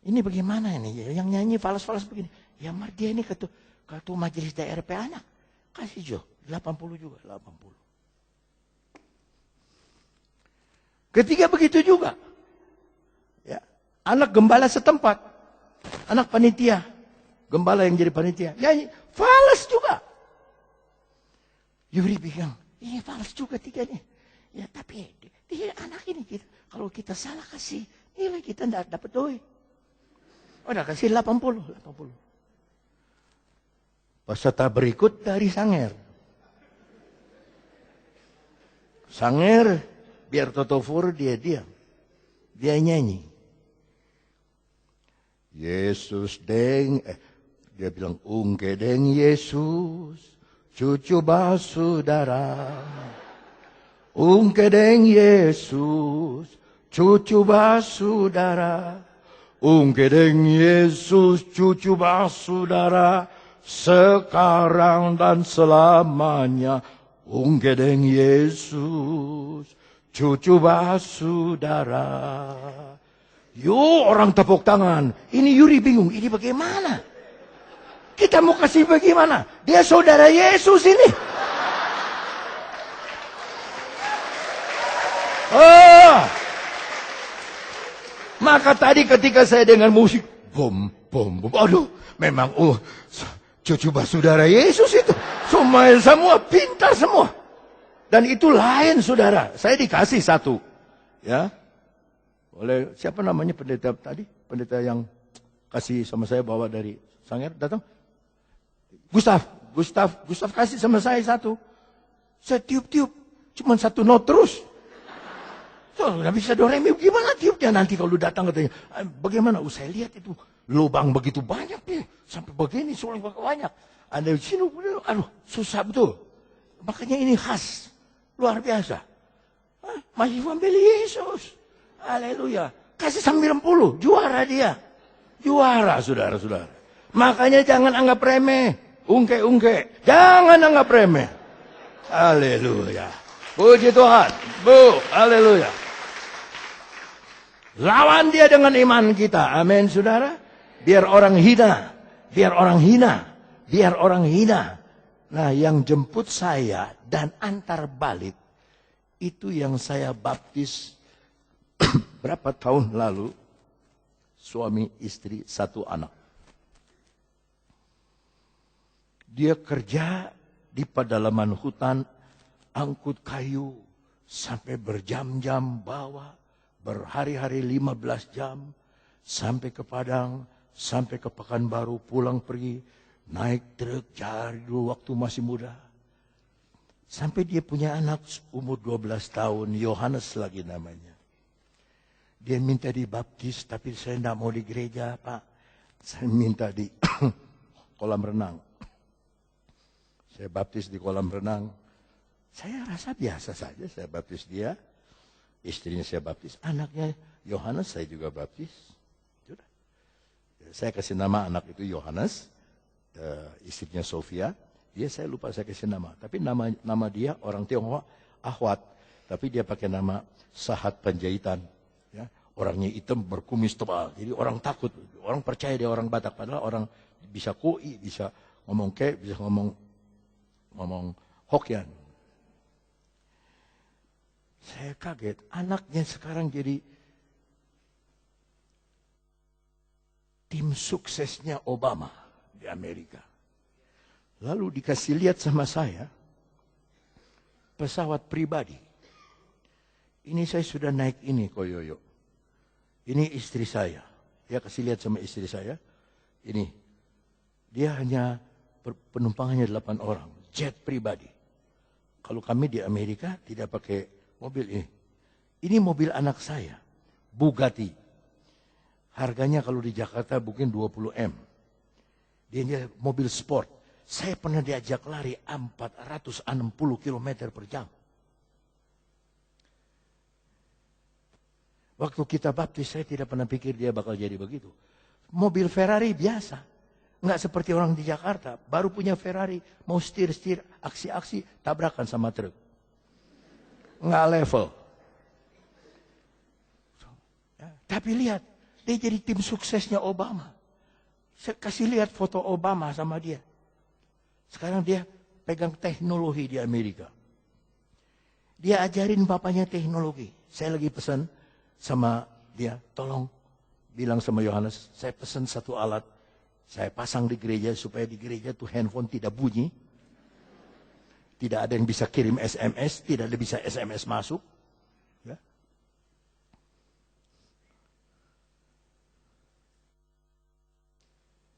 Ini bagaimana ini? Yang nyanyi falas-falas begini. Ya dia ini ketua majelis DRP anak. Kasih Jo, 80 juga, 80. Ketiga begitu juga. Ya, anak gembala setempat. Anak panitia. Gembala yang jadi panitia. Nyanyi, falas juga. Yuri bilang, ini falas juga tiganya. Ya tapi dia anak ini kalau kita salah kasih nilai kita tidak dapat doi. Udah kasih 80. Peserta berikut dari Sanger. Sanger biar totofur dia diam. Dia nyanyi. Yesus dia bilang ungke deng Yesus cucu basudara. Ungke deng Yesus cucu basudara. Ungke deng Yesus cucu basudara. Sekarang dan selamanya. Ungke deng Yesus cucu basudara. Yo orang tepuk tangan. Ini Yuri bingung. Ini bagaimana? Kita mau kasih bagaimana? Dia saudara Yesus ini. Oh. Maka tadi ketika saya dengar musik. Bom. Aduh. Memang cucu saudara Yesus itu. Semua pintar semua. Dan itu lain saudara. Saya dikasih satu. Ya. Oleh siapa namanya pendeta tadi? Pendeta yang kasih sama saya bawa dari Sanger datang. Gustaf kasih sama saya satu. Saya tiup. Cuma satu not terus. So, nggak bisa do re mi. Gimana tiupnya nanti kalau datang katanya. Bagaimana? Saya lihat itu. Lubang begitu banyak nih. Sampai begini suling banyak. Ada di sini. Aduh susah betul. Makanya ini khas. Luar biasa. Masih membeli Yesus. Haleluya. Kasih 90. Juara dia. Juara saudara-saudara. Makanya jangan anggap remeh. Ungke. Jangan anggap remeh. Haleluya. Puji Tuhan. Haleluya. Lawan dia dengan iman kita. Amin saudara. Biar orang hina. Nah yang jemput saya dan antar balik. Itu yang saya baptis berapa tahun lalu. Suami istri satu anak. Dia kerja di pedalaman hutan. Angkut kayu. Sampai berjam-jam bawa. Berhari-hari 15 jam. Sampai ke Padang. Sampai ke Pekanbaru. Pulang pergi. Naik truk cari dulu waktu masih muda. Sampai dia punya anak umur 12 tahun. Yohanes lagi namanya. Dia minta dibaptis. Tapi saya tidak mau di gereja Pak. Saya minta di kolam renang. Saya baptis di kolam renang. Saya rasa biasa saja saya baptis dia. Istrinya saya baptis. Anaknya Yohanes saya juga baptis. Sudah. Saya kasih nama anak itu Yohanes. Istrinya Sofia. Dia saya lupa saya kasih nama. Tapi nama dia orang Tionghoa Ahwat. Tapi dia pakai nama Sahat Panjaitan. Ya. Orangnya hitam berkumis tebal. Jadi orang takut. Orang percaya dia orang Batak. Padahal orang bisa koi, bisa ngomong bisa ngomong Hokkien. Saya kaget. Anaknya sekarang jadi tim suksesnya Obama di Amerika. Lalu dikasih lihat sama saya pesawat pribadi. Ini saya sudah naik ini koyoyo. Ini istri saya. Dia kasih lihat sama istri saya. Ini. Dia hanya penumpangannya 8 orang. Jet pribadi. Kalau kami di Amerika tidak pakai mobil ini. Ini mobil anak saya. Bugatti. Harganya kalau di Jakarta mungkin 20 M. Dia mobil sport. Saya pernah diajak lari 460 km per jam. Waktu kita baptis saya tidak pernah pikir dia bakal jadi begitu. Mobil Ferrari biasa. Nggak seperti orang di Jakarta. Baru punya Ferrari. Mau setir, aksi-aksi, tabrakan sama truk. Nggak level. Ya, tapi lihat. Dia jadi tim suksesnya Obama. Saya kasih lihat foto Obama sama dia. Sekarang dia pegang teknologi di Amerika. Dia ajarin bapaknya teknologi. Saya lagi pesan sama dia, tolong bilang sama Yohanes, saya pesan satu alat. Saya pasang di gereja supaya di gereja tuh handphone tidak bunyi. Tidak ada yang bisa kirim SMS, tidak ada bisa SMS masuk. Ya.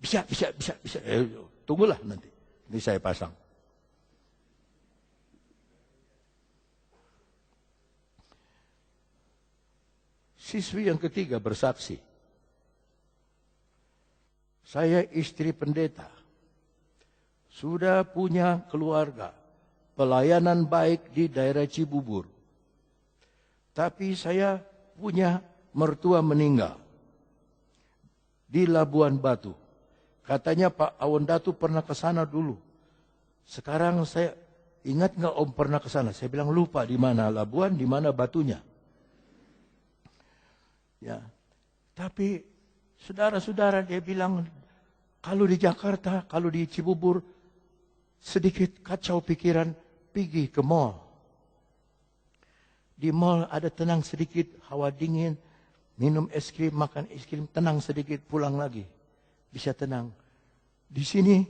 Bisa. Tunggulah nanti. Ini saya pasang. Siswi yang ketiga bersaksi. Saya istri pendeta. Sudah punya keluarga. Pelayanan baik di daerah Cibubur. Tapi saya punya mertua meninggal. Di Labuan Batu. Katanya Pak Awandatu pernah ke sana dulu. Sekarang saya ingat nggak Om pernah ke sana? Saya bilang lupa di mana Labuan, di mana batunya. Ya, tapi saudara-saudara dia bilang kalau di Jakarta, kalau di Cibubur sedikit kacau pikiran, pergi ke mall. Di mall ada tenang sedikit, hawa dingin, minum es krim, makan es krim, tenang sedikit, pulang lagi. Bisa tenang. Di sini,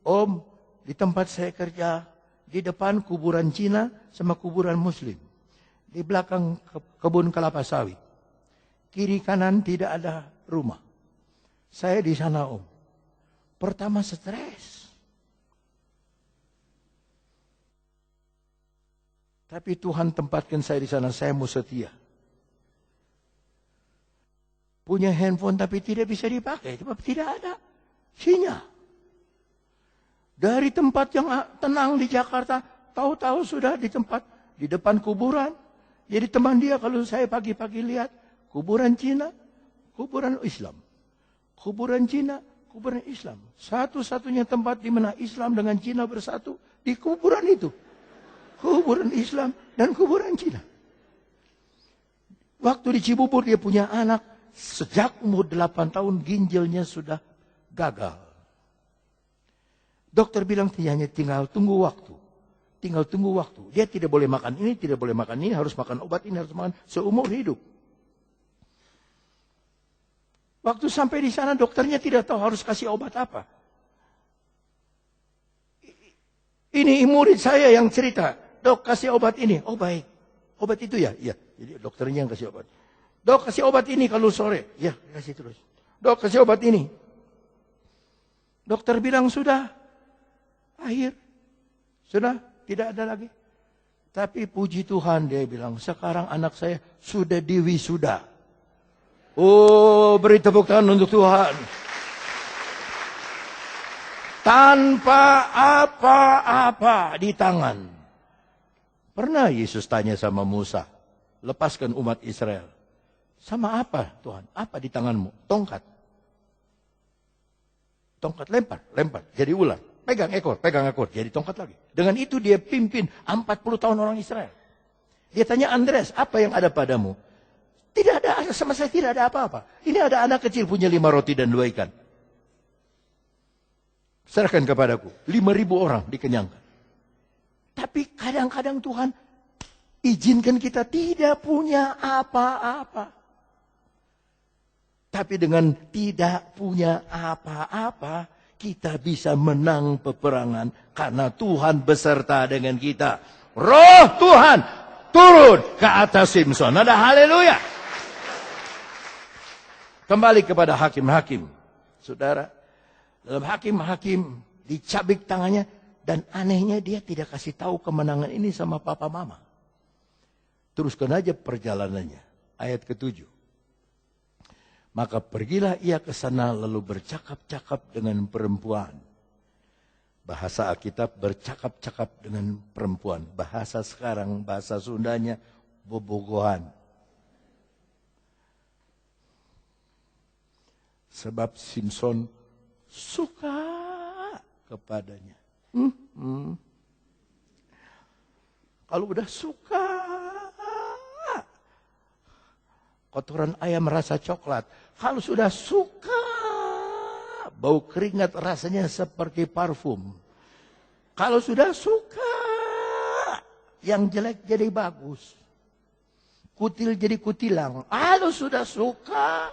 Om, di tempat saya kerja, di depan kuburan Cina sama kuburan Muslim. Di belakang kebun kelapa sawit. Kiri kanan tidak ada rumah. Saya di sana, Om. Pertama stres. Tapi Tuhan tempatkan saya di sana, saya mau setia. Punya handphone tapi tidak bisa dipakai, sebab tidak ada sinyal. Dari tempat yang tenang di Jakarta, tahu-tahu sudah di tempat di depan kuburan. Jadi teman dia kalau saya pagi-pagi lihat, kuburan Cina, kuburan Islam. Kuburan Cina, kuburan Islam. Satu-satunya tempat di mana Islam dengan Cina bersatu, di kuburan itu. Kuburan Islam dan kuburan Cina. Waktu di Cibubur dia punya anak, sejak umur 8 tahun ginjalnya sudah gagal. Dokter bilang hanya tinggal tunggu waktu. Tinggal tunggu waktu. Dia tidak boleh makan ini, tidak boleh makan ini, harus makan obat ini, harus makan seumur hidup. Waktu sampai di sana dokternya tidak tahu harus kasih obat apa. Ini murid saya yang cerita, dok kasih obat ini. Oh baik, obat itu ya? Iya. Jadi dokternya yang kasih obat. Dok kasih obat ini kalau sore. Ya kasih terus. Dok kasih obat ini. Dokter bilang sudah. Akhir. Sudah tidak ada lagi. Tapi puji Tuhan dia bilang sekarang anak saya sudah diwisuda. Oh, beri tepuk tangan untuk Tuhan. Tanpa apa-apa di tangan. Pernah Yesus tanya sama Musa, lepaskan umat Israel. Sama apa Tuhan? Apa di tanganmu? Tongkat. Tongkat lempar. Jadi ular. Pegang ekor, jadi tongkat lagi. Dengan itu dia pimpin 40 tahun orang Israel. Dia tanya Andreas, apa yang ada padamu? Tidak ada, sama saya tidak ada apa-apa. Ini ada anak kecil punya 5 roti dan 2 ikan. Serahkan kepadaku. 5.000 orang dikenyangkan. Tapi kadang-kadang Tuhan izinkan kita tidak punya apa-apa. Tapi dengan tidak punya apa-apa, kita bisa menang peperangan. Karena Tuhan beserta dengan kita. Roh Tuhan turun ke atas Simson. Ada haleluya. Kembali kepada hakim-hakim. Saudara, dalam hakim-hakim dicabik tangannya. Dan anehnya dia tidak kasih tahu kemenangan ini sama papa mama. Teruskan aja perjalanannya. Ayat ke-7. Maka pergilah ia ke sana lalu bercakap-cakap dengan perempuan. Bahasa Alkitab bercakap-cakap dengan perempuan. Bahasa sekarang, bahasa Sundanya bobogohan. Sebab Simson suka kepadanya. Kalau udah suka, kotoran ayam rasa coklat. Kalau sudah suka, bau keringat rasanya seperti parfum. Kalau sudah suka, yang jelek jadi bagus. Kutil jadi kutilang. Kalau sudah suka.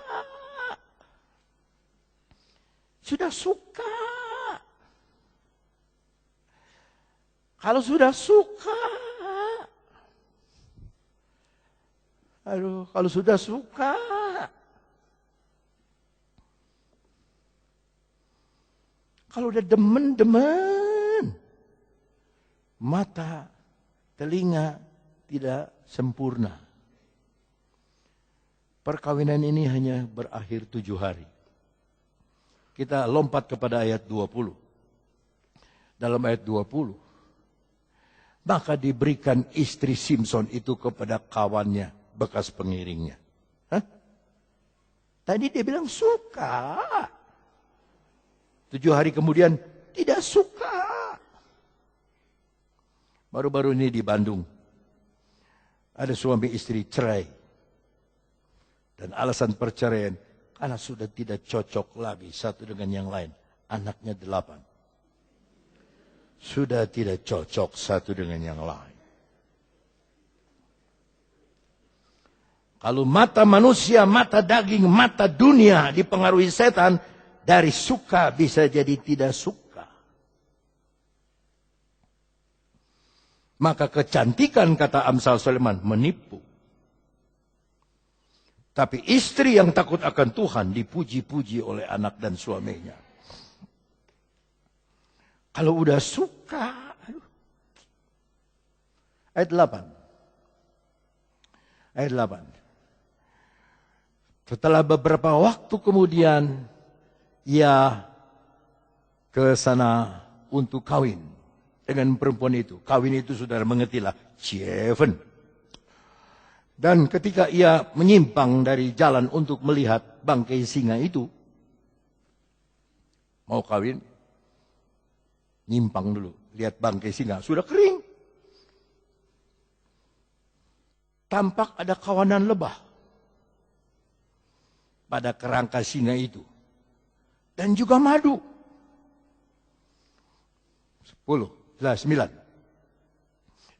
Sudah suka. Kalau sudah suka. Aduh, kalau sudah suka. Kalau udah demen-demen. Mata, telinga tidak sempurna. Perkawinan ini hanya berakhir 7 hari. Kita lompat kepada ayat 20. Dalam ayat 20. Maka diberikan istri Simson itu kepada kawannya, bekas pengiringnya. Hah? Tadi dia bilang suka. 7 hari kemudian tidak suka. Baru-baru ini di Bandung. Ada suami istri cerai. Dan alasan perceraian, karena sudah tidak cocok lagi satu dengan yang lain. Anaknya 8. Sudah tidak cocok satu dengan yang lain. Kalau mata manusia, mata daging, mata dunia dipengaruhi setan, dari suka bisa jadi tidak suka. Maka kecantikan, kata Amsal Sulaiman, menipu. Tapi istri yang takut akan Tuhan dipuji-puji oleh anak dan suaminya. Kalau udah suka. Ayat 8. Ayat 8. Setelah beberapa waktu kemudian, ia ke sana untuk kawin dengan perempuan itu. Kawin itu saudara mengertilah, Cieven. Dan ketika ia menyimpang dari jalan untuk melihat bangkai singa itu, mau kawin, nyimpang dulu, lihat bangkai singa, sudah kering. Tampak ada kawanan lebah pada kerangka singa itu. Dan juga madu. 10, 9.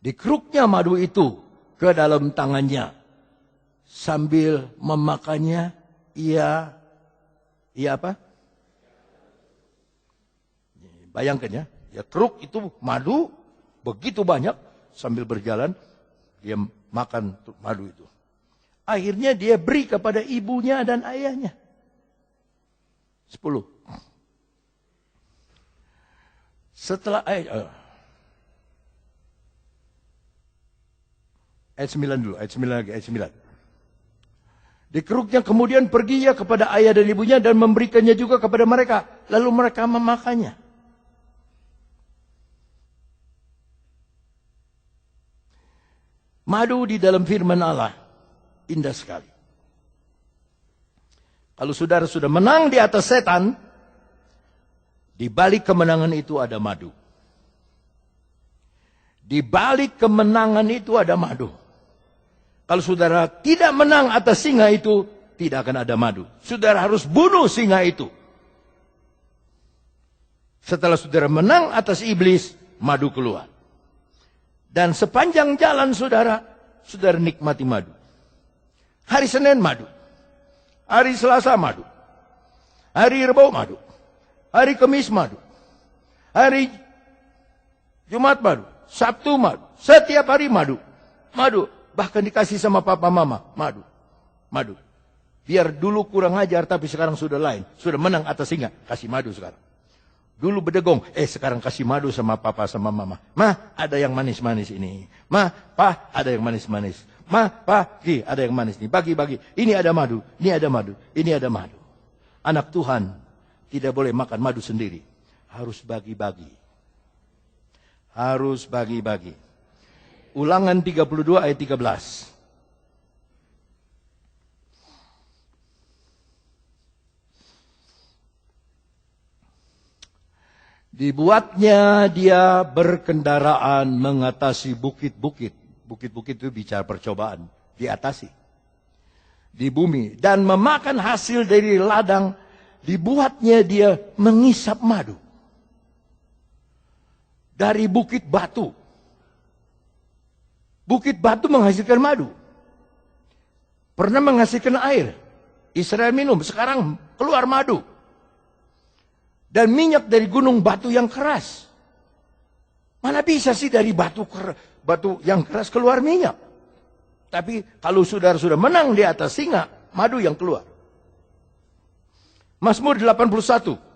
Dikeruknya madu itu ke dalam tangannya. Sambil memakannya, ia apa? Bayangkan ya, ya keruk itu madu begitu banyak, sambil berjalan dia makan madu itu. Akhirnya dia beri kepada ibunya dan ayahnya. 10. Setelah ayat 9 dulu, ayat 9 lagi, ayat 9. Dikeruknya kemudian pergi ia kepada ayah dan ibunya dan memberikannya juga kepada mereka. Lalu mereka memakannya. Madu di dalam firman Allah indah sekali. Kalau saudara sudah menang di atas setan, di balik kemenangan itu ada madu. Di balik kemenangan itu ada madu. Kalau saudara tidak menang atas singa itu, tidak akan ada madu. Saudara harus bunuh singa itu. Setelah saudara menang atas iblis, madu keluar. Dan sepanjang jalan saudara nikmati madu. Hari Senin madu. Hari Selasa madu. Hari Rabu madu. Hari Kamis madu. Hari Jumat madu. Sabtu madu. Setiap hari madu. Madu. Bahkan dikasih sama papa mama. Madu. Madu. Biar dulu kurang ajar tapi sekarang sudah lain. Sudah menang atas singa. Kasih madu sekarang. Dulu bedegong. Sekarang kasih madu sama papa sama mama. Ma, ada yang manis-manis ini. Ma, pa, ada yang manis-manis. Ma, pa, ada yang manis nih. Bagi-bagi. Ini ada madu. Ini ada madu. Ini ada madu. Anak Tuhan tidak boleh makan madu sendiri. Harus bagi-bagi. Harus bagi-bagi. Ulangan 32 ayat 13. Dibuatnya dia berkendaraan mengatasi bukit-bukit. Bukit-bukit itu bicara percobaan. Diatasi. di bumi dan memakan hasil dari ladang, dibuatnya dia mengisap madu dari bukit batu. Bukit batu menghasilkan madu. Pernah menghasilkan air. Israel minum, sekarang keluar madu. Dan minyak dari gunung batu yang keras. Mana bisa sih dari batu yang keras keluar minyak? Tapi kalau saudara sudah menang di atas singa, madu yang keluar. Mazmur 81